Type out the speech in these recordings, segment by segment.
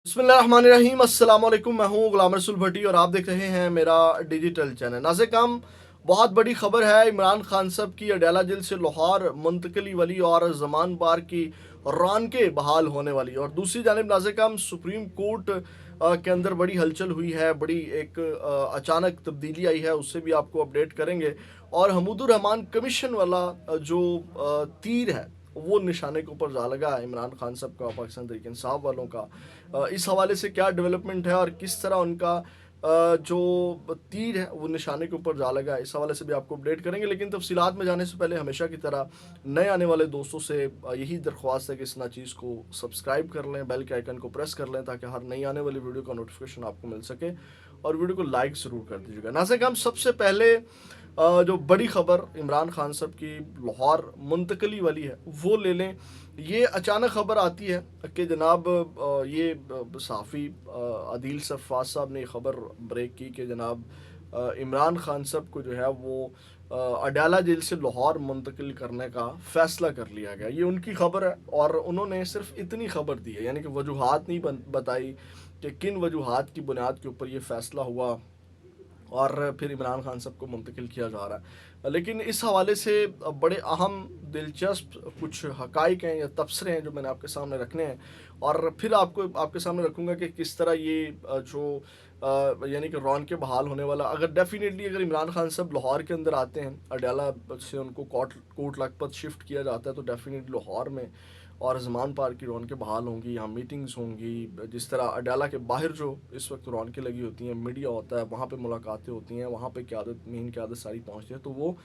बिस्मिल्लाहिर्रहमानिर्रहीम अस्सलाम वालेकुम। मैं हूँ गुलाम रसूल भट्टी और आप देख रहे हैं मेरा डिजिटल चैनल। नाज़िर, बहुत बड़ी खबर है। इमरान खान साहब की अडयाला जेल से लाहौर मुंतकली वाली और ज़मान बार की रौनकें बहाल होने वाली। और दूसरी जानिब नाज़िर, सुप्रीम कोर्ट के अंदर बड़ी हलचल हुई है, बड़ी एक अचानक तब्दीली आई है, उससे भी आपको अपडेट करेंगे। और हमूदुर रहमान कमीशन वाला जो तीर है वो निशाने के ऊपर जा लगा है इमरान खान साहब का, पाकिस्तान तहरीक इंसाफ वालों का। इस हवाले से क्या डेवलपमेंट है और किस तरह उनका जो तीर है वो निशाने के ऊपर जा लगा है, इस हवाले से भी आपको अपडेट करेंगे। लेकिन तफसीलात में जाने से पहले हमेशा की तरह नए आने वाले दोस्तों से यही दरख्वास्त है कि इस चीज़ को सब्सक्राइब कर लें, बेल के आइकन को प्रेस कर लें ताकि हर नई आने वाली वीडियो का नोटिफिकेशन आपको मिल सके। और वीडियो को लाइक ज़रूर कर दीजिएगा। नाज़िर, हम सबसे पहले जो बड़ी ख़बर इमरान खान साहब की लाहौर मुंतकली वाली है वो ले लें। ये अचानक ख़बर आती है कि जनाब ये सहाफ़ी आदिल सफ़ाद साहब ने ख़बर ब्रेक की कि जनाब इमरान खान साहब को जो है वो अडयाला जेल से लाहौर मुंतकिल करने का फ़ैसला कर लिया गया। ये उनकी ख़बर है और उन्होंने सिर्फ इतनी ख़बर दी है, यानी कि वजूहात नहीं बताई कि किन वजूहात की बुनियाद के ऊपर ये फ़ैसला हुआ और फिर इमरान खान साहब को मुंतकिल किया जा रहा है। लेकिन इस हवाले से बड़े अहम दिलचस्प कुछ हकाइक हैं या तबसरे हैं जो मैंने आपके सामने रखने हैं और फिर आपको आपके सामने रखूँगा कि किस तरह ये जो यानी कि रौन के बहाल होने वाला, अगर डेफिनेटली अगर इमरान खान साहब लाहौर के अंदर आते हैं, अडयाला से उनको कोट लखपत शिफ्ट किया जाता है, तो डेफिनेटली लाहौर में और ज़मान पार्क की रौनकें बहाल होंगी, यहाँ मीटिंग्स होंगी। जिस तरह अडयाला के बाहर जो इस वक्त रौनकें लगी होती हैं, मीडिया होता है, वहाँ पे मुलाकातें होती हैं, वहाँ पे क़यादत मेन क़यादत सारी पहुँचती है, तो वो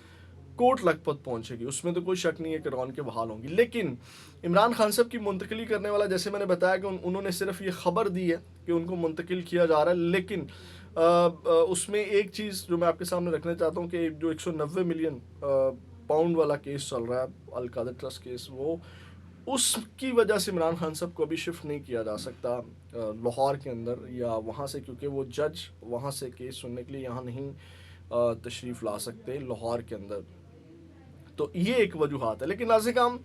कोट लखपत पहुँचेगी, उसमें तो कोई शक नहीं है कि रौनकें बहाल होंगी। लेकिन इमरान खान साहब की मुंतकिली करने वाला, जैसे मैंने बताया कि उन्होंने सिर्फ ये ख़बर दी है कि उनको मुंतकिल किया जा रहा है, लेकिन उसमें एक चीज़ जो मैं आपके सामने रखना चाहता हूँ कि जो 190 मिलियन पाउंड वाला केस चल रहा है, अल कादर ट्रस्ट केस, वो उसकी वजह से इमरान खान साहब को अभी शिफ्ट नहीं किया जा सकता लाहौर के अंदर या वहाँ से, क्योंकि वो जज वहाँ से केस सुनने के लिए यहाँ नहीं तशरीफ़ ला सकते लाहौर के अंदर। तो ये एक वजूहात है। लेकिन नाज़िर, हम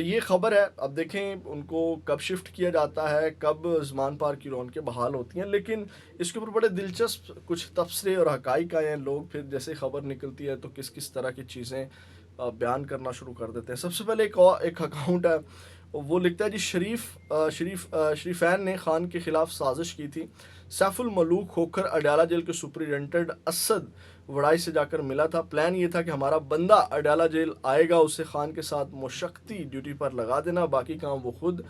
ये ख़बर है, अब देखें उनको कब शिफ्ट किया जाता है, कब ज़मान पार की रौनकें बहाल होती हैं। लेकिन इसके ऊपर बड़े दिलचस्प कुछ तबसरे और हकाइक आए हैं। लोग फिर जैसे ख़बर निकलती है तो किस किस तरह की चीज़ें बयान करना शुरू कर देते हैं। सबसे पहले एक अकाउंट है, वो लिखता है जी, शरीफैन ने खान के ख़िलाफ़ साजिश की थी। सैफुल मलूक होकर अडयाला जेल के सुपरिटेंडेंट असद वड़ाई से जाकर मिला था। प्लान ये था कि हमारा बंदा अडयाला जेल आएगा, उसे खान के साथ मुशक्क़ती ड्यूटी पर लगा देना, बाकी काम वो खुद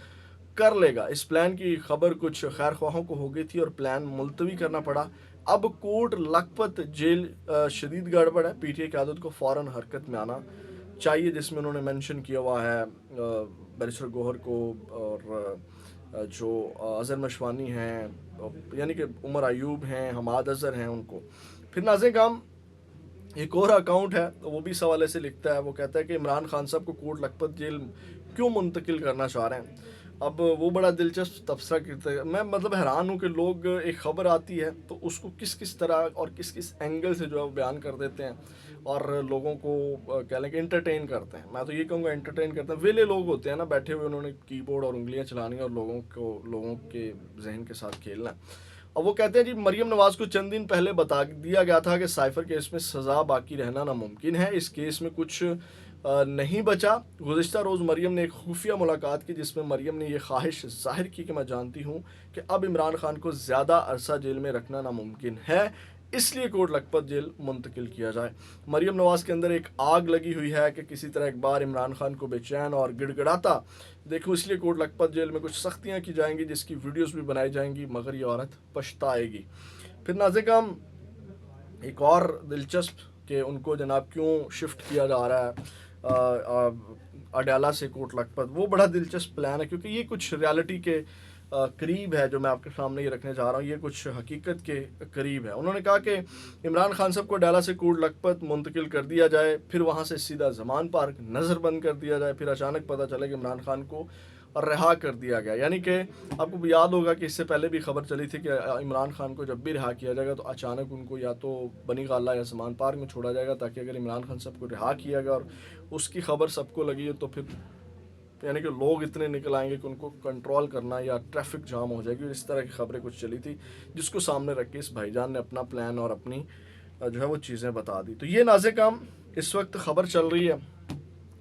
कर लेगा। इस प्लान की खबर कुछ खैर ख्वाहों को हो गई थी और प्लान मुलतवी करना पड़ा। अब कोट लखपत जेल शदीद गड़बड़ है, पीटीआई की आदत को फ़ौरन हरकत में आना चाहिए, जिसमें उन्होंने मेंशन किया हुआ है बैरिस्टर गौहर को और जो अज़हर मशवानी हैं, यानी कि उमर अयूब हैं, हमाद अज़हर हैं, उनको। फिर नाज़िर काम एक और अकाउंट है, तो वो भी इस हवाले से लिखता है। वो कहता है कि इमरान खान साहब को कोट लखपत जेल क्यों मुंतकिल करना चाह रहे हैं। अब वो बड़ा दिलचस्प तबसरा करता है। मैं मतलब हैरान हूँ कि लोग, एक ख़बर आती है तो उसको किस किस तरह और किस किस एंगल से जो है बयान कर देते हैं और लोगों को कह लें कि इंटरटेन करते हैं। मैं तो ये कहूँगा इंटरटेन करते हैं। वेले लोग होते हैं ना, बैठे हुए, उन्होंने कीबोर्ड और उंगलियाँ चलानी और लोगों के जहन के साथ खेलना है। और वो कहते हैं जी, मरीम नवाज़ को चंद दिन पहले बता दिया गया था कि साइफर केस में सज़ा बाकी रहना नामुमकिन है, इस केस में कुछ नहीं बचा। गुज़िश्ता रोज़ मरीम ने एक खुफिया मुलाकात की जिसमें मरीम ने यह ख्वाहिश ज़ाहिर की कि मैं जानती हूँ कि अब इमरान खान को ज़्यादा अरसा जेल में रखना नामुमकिन है, इसलिए कोट लखपत जेल मुंतकिल किया जाए। मरीम नवाज़ के अंदर एक आग लगी हुई है कि किसी तरह एक बार इमरान खान को बेचैन और गिड़गिड़ाता देखो, इसलिए कोट लखपत जेल में कुछ सख्तियाँ की जाएंगी, जिसकी वीडियोस भी बनाई जाएंगी, मगर ये औरत पछताएगी। फिर नाज़िर काम एक और दिलचस्प कि उनको जनाब क्यों शिफ्ट किया जा रहा है अडयाला से कोट लखपत, वो बड़ा दिलचस्प प्लान है, क्योंकि ये कुछ रियलिटी के करीब है जो मैं आपके सामने ये रखने जा रहा हूँ। ये कुछ हकीकत के करीब है। उन्होंने कहा कि इमरान खान साहब को अडयाला से कोट लखपत मुंतकिल कर दिया जाए, फिर वहाँ से सीधा ज़मान पार्क नज़रबंद कर दिया जाए, फिर अचानक पता चले कि इमरान खान को रिहा कर दिया गया। यानी कि आपको याद होगा कि इससे पहले भी खबर चली थी कि इमरान खान को जब भी रिहा किया जाएगा तो अचानक उनको या तो बनी गाला या ज़मान पार्क में छोड़ा जाएगा, ताकि अगर इमरान खान साहब को रिहा किया गया और उसकी खबर सबको लगी है तो फिर یعنی کہ لوگ اتنے نکل آئیں گے کہ ان کو کنٹرول کرنا یا ٹریفک جام ہو جائے گی. اس طرح کی خبریں کچھ چلی تھی جس کو سامنے رکھ کے اس بھائی جان نے اپنا پلان اور اپنی جو ہے وہ چیزیں بتا دی. تو یہ نازِ کام اس وقت خبر چل رہی ہے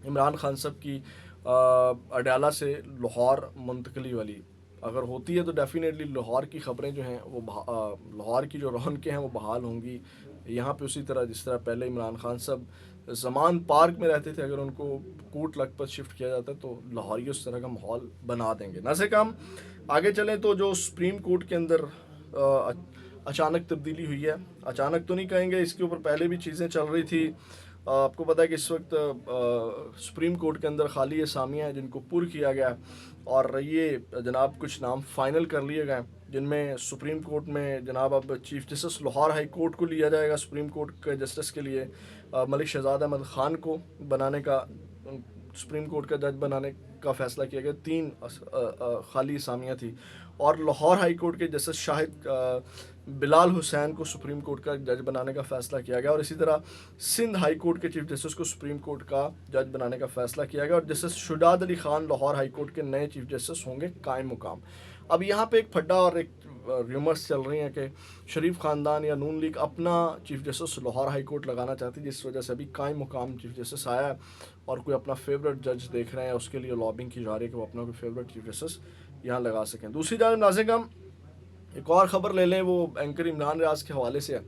عمران خان صاحب کی اڈیالہ سے لاہور منتقلی والی. اگر ہوتی ہے تو ڈیفینیٹلی لاہور کی خبریں جو ہیں وہ لاہور کی جو رونقیں ہیں وہ بحال ہوں گی یہاں پہ. اسی طرح جس طرح پہلے عمران خان صاحب زمان پارک میں رہتے تھے, اگر ان کو کوٹ لکھپت شفٹ کیا جاتا ہے تو لاہوری اس طرح کا ماحول بنا دیں گے. نازِ کام آگے چلیں تو جو سپریم کورٹ کے اندر اچانک تبدیلی ہوئی ہے, اچانک تو نہیں کہیں گے, اس کے اوپر پہلے بھی چیزیں چل رہی تھی. آپ کو پتہ ہے کہ اس وقت سپریم کورٹ کے اندر خالی اسامیاں ہیں جن کو پر کیا گیا اور یہ جناب کچھ نام فائنل کر لیے گئے جن میں سپریم کورٹ میں جناب اب chief justice Lahore high court کو لیا جائے گا سپریم کورٹ کے جسٹس کے لیے. ملک شہزاد احمد خان کو بنانے کا, سپریم کورٹ کا جج بنانے کا فیصلہ کیا گیا. 3 خالی اسامیاں تھی. اور لاہور ہائی کورٹ کے جسٹس شاہد بلال حسین کو سپریم کورٹ کا جج بنانے کا فیصلہ کیا گیا. اور اسی طرح سندھ ہائی کورٹ کے چیف جسٹس کو سپریم کورٹ کا جج بنانے کا فیصلہ کیا گیا. اور جسٹس شجاعت علی خان لاہور ہائی کورٹ کے نئے چیف جسٹس ہوں گے قائم مقام. اب یہاں پہ ایک پھڈا اور ایک ریومرز چل رہی ہیں کہ شریف خاندان یا نون لیگ اپنا chief justice Lahore high court لگانا چاہتی ہے, جس وجہ سے ابھی قائم مقام چیف جسٹس آیا ہے اور کوئی اپنا فیوریٹ جج دیکھ رہے ہیں, اس کے لیے لابنگ کی جا رہی ہے کہ وہ اپنا کوئی فیوریٹ چیف جسٹس یہاں لگا سکیں. دوسری جانب نازِ کام ایک اور خبر لے لیں, وہ اینکر عمران ریاض کے حوالے سے ہے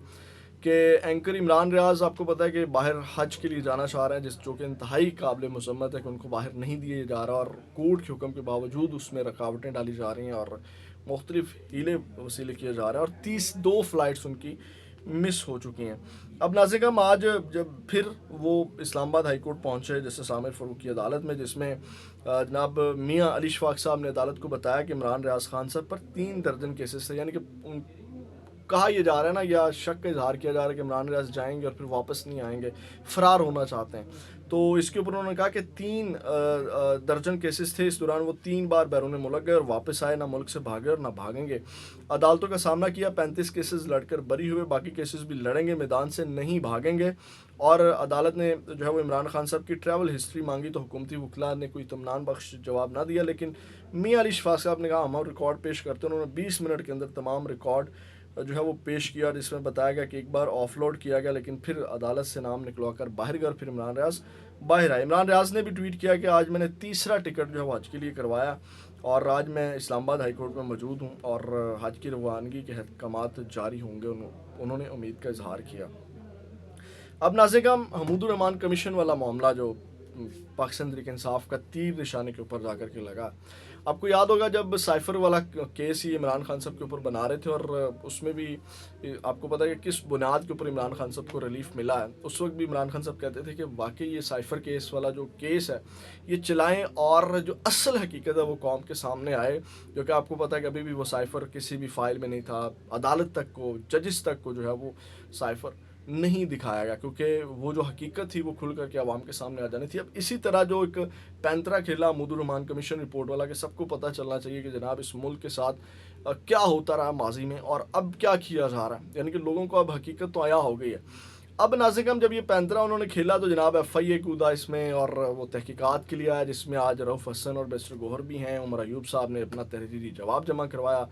کہ اینکر عمران ریاض آپ کو پتہ ہے کہ باہر حج کے لیے جانا چاہ رہے ہیں, جو کہ انتہائی قابل مذمت ہے کہ ان کو باہر نہیں دیے جا رہا اور کورٹ کے حکم کے باوجود اس میں رکاوٹیں ڈالی جا رہی ہیں اور مختلف ہیلے وسیلے کیے جا رہے ہیں اور 32 فلائٹس ان کی مس ہو چکی ہیں. اب نازِ کام آج جب پھر وہ اسلام آباد ہائی کورٹ پہنچے جسٹس عامر فاروق کی عدالت میں, جس میں جناب میاں علی شفاق صاحب نے عدالت کو بتایا کہ عمران ریاض خان صاحب پر 3 درجن کیسز تھے. یعنی کہ کہا یہ جا رہا ہے نا, یا شک کا اظہار کیا جا رہا ہے کہ عمران ریاض جائیں گے اور پھر واپس نہیں آئیں گے, فرار ہونا چاہتے ہیں. تو اس کے اوپر انہوں نے کہا کہ 3 درجن کیسز تھے. اس دوران وہ 3 بار بیرون ملک گئے اور واپس آئے, نہ ملک سے بھاگے اور نہ بھاگیں گے. عدالتوں کا سامنا کیا, 35 کیسز لڑ کر بری ہوئے, باقی کیسز بھی لڑیں گے, میدان سے نہیں بھاگیں گے. اور عدالت نے جو ہے وہ عمران خان صاحب کی ٹریول ہسٹری مانگی تو حکومتی وکلاء نے کوئی اطمینان بخش جواب نہ دیا, لیکن میاں علی شفاق صاحب نے کہا ہم ریکارڈ پیش کرتے ہیں. انہوں نے 20 منٹ کے اندر تمام ریکارڈ جو ہے وہ پیش کیا, جس میں بتایا گیا کہ ایک بار آف لوڈ کیا گیا لیکن پھر عدالت سے نام نکلوا کر باہر گئے اور پھر عمران ریاض باہر آئے. عمران ریاض نے بھی ٹویٹ کیا کہ آج میں نے تیسرا ٹکٹ جو ہے وہ حج کے لیے کروایا اور آج میں اسلام آباد ہائی کورٹ میں موجود ہوں اور حج کی روانگی کے احکامات جاری ہوں گے. انہوں نے امید کا اظہار کیا. اب نازِ کام حمود الرحمان کمیشن والا معاملہ جو پاکستان تحریک انصاف کا تیر نشانے کے اوپر جا کر کے لگا, آپ کو یاد ہوگا جب سائفر والا کیس ہی عمران خان صاحب کے اوپر بنا رہے تھے اور اس میں بھی آپ کو پتہ ہے کہ کس بنیاد کے اوپر عمران خان صاحب کو ریلیف ملا ہے. اس وقت بھی عمران خان صاحب کہتے تھے کہ واقعی یہ سائفر کیس والا جو کیس ہے یہ چلائیں اور جو اصل حقیقت ہے وہ قوم کے سامنے آئے, جو کہ آپ کو پتہ ہے کہ ابھی بھی وہ سائفر کسی بھی فائل میں نہیں تھا. عدالت تک کو, ججز تک کو جو ہے وہ سائفر نہیں دکھایا گیا کیونکہ وہ جو حقیقت تھی وہ کھل کر کے عوام کے سامنے آ جانی تھی. اب اسی طرح جو ایک پینترا کھیلا حمود الرحمان کمیشن رپورٹ والا کہ سب کو پتہ چلنا چاہیے کہ جناب اس ملک کے ساتھ کیا ہوتا رہا ماضی میں اور اب کیا کیا جا رہا ہے, یعنی کہ لوگوں کو اب حقیقت تو آیا ہو گئی ہے. اب نازِ کام جب یہ پینترا انہوں نے کھیلا تو جناب ایف آئی اے کودا اس میں اور وہ تحقیقات کے لیے آیا, جس میں آج رؤف حسن اور بیرسٹر گوہر بھی ہیں. عمر ایوب صاحب نے اپنا تحریری جواب جمع کروایا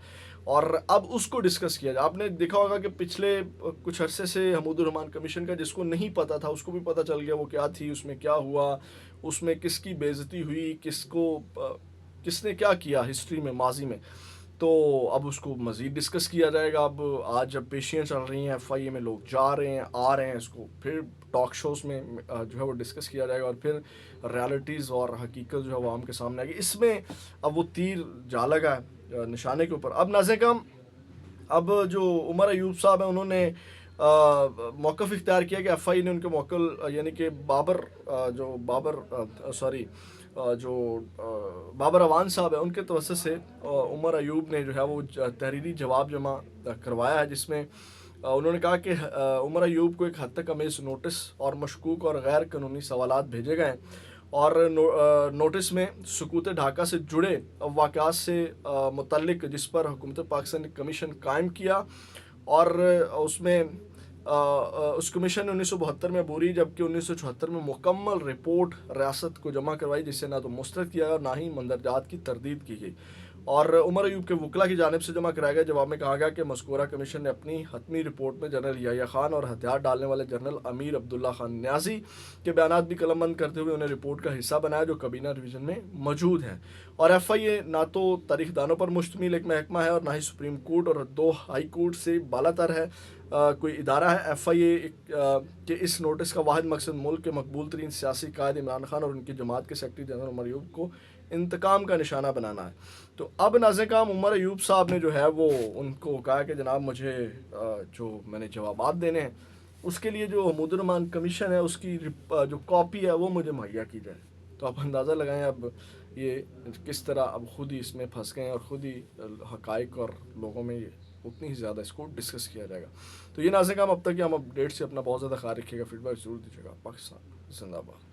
اور اب اس کو ڈسکس کیا جائے. آپ نے دیکھا ہوگا کہ پچھلے کچھ عرصے سے حمود الرحمان کمیشن کا جس کو نہیں پتہ تھا اس کو بھی پتہ چل گیا وہ کیا تھی, اس میں کیا ہوا, اس میں کس کی بے عزتی ہوئی, کس نے کیا کیا ہسٹری میں ماضی میں. تو اب اس کو مزید ڈسکس کیا جائے گا. اب آج جب پیشیاں چل رہی ہیں ایف آئی اے میں, لوگ جا رہے ہیں آ رہے ہیں, اس کو پھر ٹاک شوز میں جو ہے وہ ڈسکس کیا جائے گا اور پھر ریالٹیز اور حقیقت جو ہے وہ عوام کے سامنے آئے گی. اس میں اب وہ تیر جا لگا ہے نشانے کے اوپر. اب نازِ کام اب جو عمر ایوب صاحب ہیں انہوں نے موقف اختیار کیا کہ ایف آئی نے ان کے موکل یعنی کہ بابر اوان صاحب ہیں ان کے توسط سے عمر ایوب نے جو ہے وہ تحریری جواب جمع کروایا ہے, جس میں انہوں نے کہا کہ عمر ایوب کو ایک حد تک امیز نوٹس اور مشکوک اور غیر قانونی سوالات بھیجے گئے اور نوٹس میں سکوت ڈھاکہ سے جڑے واقعات سے متعلق جس پر حکومت پاکستان نے کمیشن قائم کیا اور اس میں उस कमीशन ने 1972 में अबूरी जबकि 1974 में मुकम्मल रिपोर्ट रियासत को जमा करवाई, जिससे ना तो मुस्तरद किया और ना ही मंदरजात की तरदीद की गई और उमर अयूब के वकला की जानिब से जमा कराया गया। जवाब में कहा गया कि मज़कूरा कमीशन ने अपनी हतमी रिपोर्ट में जनरल याह्या खान और हथियार डालने वाले जनरल अमीर अब्दुल्ला खान न्याजी के बयानात भी कलमबंद करते हुए उन्हें रिपोर्ट का हिस्सा बनाया जो कबीना रिवीजन में मौजूद है। और FIA ना तो तारीखदानों पर मुश्तमिल एक महकमा है और ना ही सुप्रीम कोर्ट और 2 हाई कोर्ट से बालातर है कोई इदारा है। FIA के इस नोटिस का वाहिद मकसद मुल्क के मकबूल तरीन सियासी कायद इमरान खान और उनकी जमात के सेक्रेटरी जनरल उमर अयूब को इंतकाम का निशाना बनाना है। तो अब नाज़-ए-काम उमर अयूब साहब ने जो है वो उनको कहा कि जनाब मुझे जो मैंने जवाबात देने हैं उसके लिए जो हमूदुर्रहमान कमीशन है उसकी जो कॉपी है वो मुझे मुहैया की जाए। तो आप अंदाज़ा लगाएं अब ये किस तरह अब ख़ुद ही इसमें फंस गए हैं और ख़ुद ही हक़ाइक़ और लोगों में ये उतनी ही ज़्यादा इसको डिस्कस किया जाएगा। तो ये नाज़-ए-काम अब तक कि हम अपडेट से अपना बहुत ज़्यादा ख्याल रखिएगा, फीडबैक ज़रूर दीजिएगा। पाकिस्तान ज़िंदाबाद।